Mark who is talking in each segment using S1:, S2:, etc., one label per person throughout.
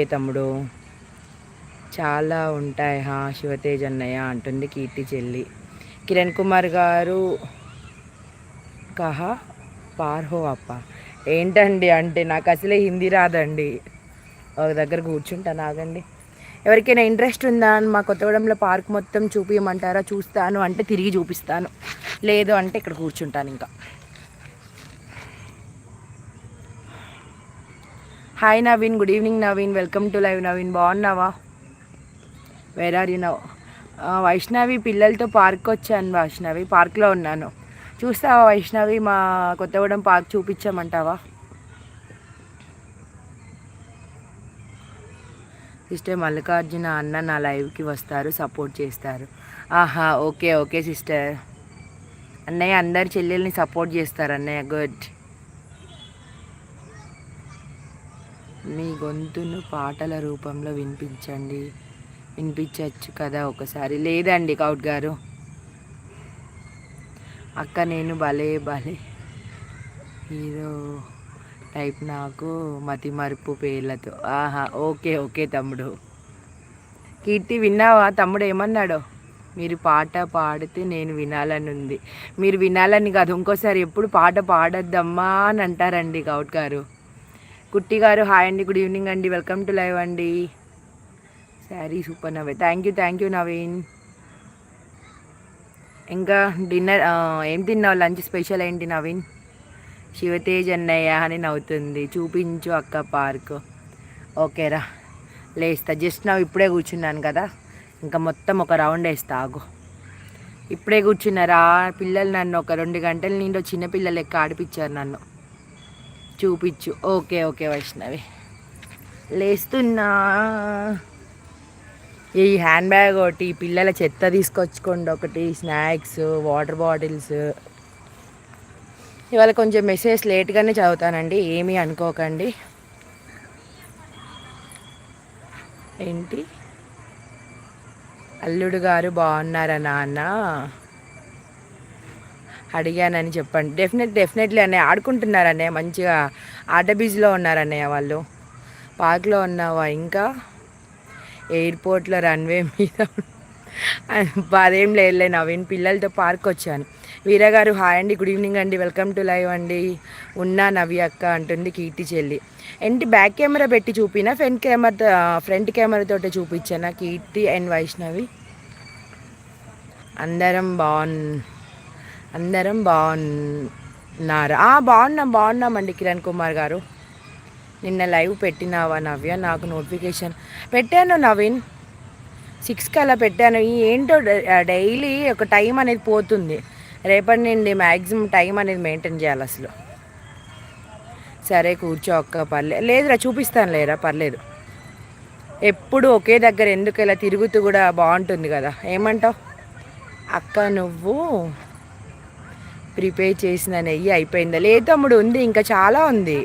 S1: ఏ తమ్ముడు చాలా ఉంటాయి శివతేజ్ అన్నయ్య అంటుంది కీర్తి చెల్లి. కిరణ్ కుమార్ గారు కహా పార్హో అప్ప ఏంటండి అంటే నాకు అసలే హిందీ రాదండి. ఒక దగ్గర కూర్చుంటాను ఆగండి. ఎవరికైనా ఇంట్రెస్ట్ ఉందా అని మా కొత్తగూడెంలో పార్క్ మొత్తం చూపించమంటారా? చూస్తాను అంటే తిరిగి చూపిస్తాను, లేదు అంటే ఇక్కడ కూర్చుంటాను ఇంకా. Hi Naveen, good evening Naveen, welcome to live Naveen. బాగున్నావా? Where are you now? Vaishnavi పిల్లలతో పార్క్ వచ్చాను వైష్ణవి, పార్క్లో ఉన్నాను. చూస్తావా వైష్ణవి? మా కొత్తగూడెం పార్క్ చూపించమంటావా? సిస్టర్ మల్లికార్జున అన్న నా లైవ్కి వస్తారు, సపోర్ట్ చేస్తారు. ఆహా, ఓకే ఓకే సిస్టర్. అన్నయ్య అందరి చెల్లెల్ని సపోర్ట్ చేస్తారు అన్నయ్య, గుడ్. మీ గొంతును పాటల రూపంలో వినిపించవచ్చు కదా ఒకసారి. లేదండి కౌట్ గారు. అక్క నేను భలే హీరో టైప్, నాకు మతి మరుపు పేర్లతో. ఆహా, ఓకే ఓకే తమ్ముడు. కీర్తి విన్నావా తమ్ముడు ఏమన్నాడో? మీరు పాట పాడితే నేను వినాలని ఉంది. మీరు వినాలని కాదు, ఇంకోసారి ఎప్పుడు పాట పాడొద్దమ్మా అని అంటారండి గౌట్ గారు. కుట్టి గారు హాయ్ అండి, గుడ్ ఈవినింగ్ అండి, వెల్కమ్ టు లైవ్ అండి. Sari super Naveen, thank you Naveen. ఇంకా డిన్నర్ ఏం తిన్నావు? లంచ్ స్పెషల్ ఏంటి నవీన్? శివతేజ్ అన్నయ్య అని నవ్వుతుంది. చూపించు అక్క పార్క్. ఓకేరా, లేస్తా. జస్ట్ నా ఇప్పుడే కూర్చున్నాను కదా, ఇంకా మొత్తం ఒక రౌండ్ వేస్తా ఆగు. ఇప్పుడే కూర్చున్నారా పిల్లలు, నన్ను ఒక 2 గంటల నిండి చిన్నపిల్లలు లెక్క ఆడిపించారు నన్ను. చూపించు. ఓకే ఓకే వైష్ణవి, లేస్తున్నా. ఈ హ్యాండ్ బ్యాగ్ ఒకటి, పిల్లల చెత్త తీసుకొచ్చుకోండి ఒకటి, స్నాక్స్, వాటర్ బాటిల్స్. ఇవాళ కొంచెం మెసేజ్ లేట్గానే చదువుతానండి, ఏమీ అనుకోకండి. ఏంటి అల్లుడు గారు బాగున్నారా నాన్న అడిగానని చెప్పండి. డెఫినెట్లీ అన్నయ్య, ఆడుకుంటున్నారన్నయ్య మంచిగా, ఆట బిజీలో ఉన్నారన్నయ్య వాళ్ళు. పార్క్లో ఉన్నావా ఇంకా? ఎయిర్పోర్ట్లో రన్వే మీద అదేం లేదులే నవీన్, పిల్లలతో పార్క్ వచ్చాను. వీరగారు హాయ్ అండి, గుడ్ ఈవినింగ్ అండి, వెల్కమ్ టు లైవ్ అండి. ఉన్నా నవ్య అక్క అంటుంది కీర్తి చెల్లి. ఏంటి బ్యాక్ కెమెరా పెట్టి చూపినా ఫ్రంట్ కెమెరాతోటే చూపించానా? కీర్తి అండ్ వైష్ణవి అందరం బాగున్నారా? బాగున్నామండి. కిరణ్ కుమార్ గారు నిన్న లైవ్ పెట్టినావా నవ్య? నాకు నోటిఫికేషన్ పెట్టాను నవీన్, 6కి అలా పెట్టాను. ఏంటో డైలీ ఒక టైం అనేది పోతుంది, రేపటి నుండి మ్యాక్సిమం టైం అనేది మెయింటైన్ చేయాలి అసలు. సరే కూర్చో అక్క, లేదురా చూపిస్తాను లేరా, పర్లేదు. ఎప్పుడు ఒకే దగ్గర ఎందుకు ఇలా తిరుగుతూ కూడా బాగుంటుంది కదా, ఏమంటావు అక్క? నువ్వు ప్రిపేర్ చేసిన నెయ్యి అయిపోయిందా? లేదు తమ్ముడు, ఉంది, ఇంకా చాలా ఉంది.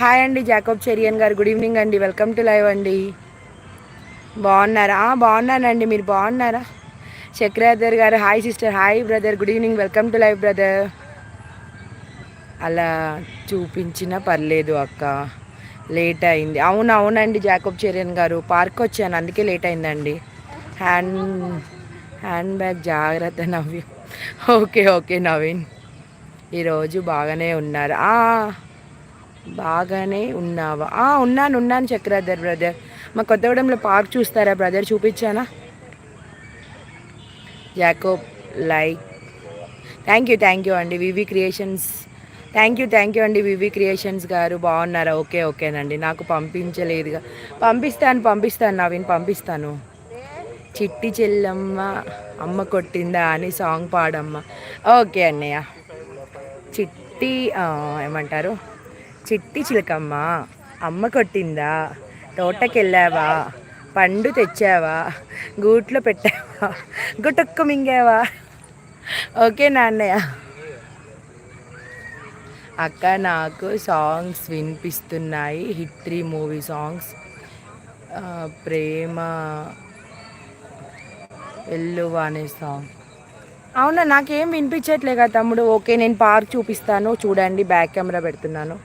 S1: హాయ్ అండి జాకబ్ చెరియన్ గారు, గుడ్ ఈవినింగ్ అండి, వెల్కమ్ టు లైవ్ అండి. బాగున్నారా? బాగున్నానండి, మీరు బాగున్నారా? చక్రాధర్ గారు hi sister, hi brother, good evening, welcome to live brother. అలా చూపించినా పర్లేదు అక్క, లేట్ అయింది. అవునండి జాకబ్ చెరియన్ గారు, పార్క్ వచ్చాను అందుకే లేట్ అయిందండి. హ్యాండ్ బ్యాగ్ జాగ్రత్త నవ్య. ఓకే నవీన్, ఈరోజు బాగానే ఉన్నారు. బాగానే ఉన్నావా? ఉన్నాను చక్రాధర్ బ్రదర్. మా కొత్తగూడెంలో పార్క్ చూస్తారా బ్రదర్? చూపించానా? జాకోబ్ లైక్, థ్యాంక్ యూ అండి వివి క్రియేషన్స్, థ్యాంక్ యూ అండి వివి క్రియేషన్స్ గారు. బాగున్నారా? ఓకేనండి. నాకు పంపించలేదుగా, పంపిస్తాను నవీన్, పంపిస్తాను. చిట్టి చెల్లమ్మ అమ్మ కొట్టిందా అని సాంగ్ పాడమ్మ. ఓకే అన్నయ్య. చిట్టి ఏమంటారు, చిట్టి చిలకమ్మ అమ్మ కొట్టిందా, తోటకెళ్ళావా, పండు తెచ్చావా, గూట్లో పెట్టావా, గుటక్కు మింగావా. ఓకే నాన్నయ్య. అక్క నాకు సాంగ్స్ వినిపిస్తున్నాయి, హిట్ 3 మూవీ సాంగ్స్, ప్రేమ వెల్లువ అనే సాంగ్. అవునా, నాకేం వినిపించట్లే కదా తమ్ముడు. ఓకే, నేను పార్క్ చూపిస్తాను చూడండి, బ్యాక్ కెమెరా పెడుతున్నాను.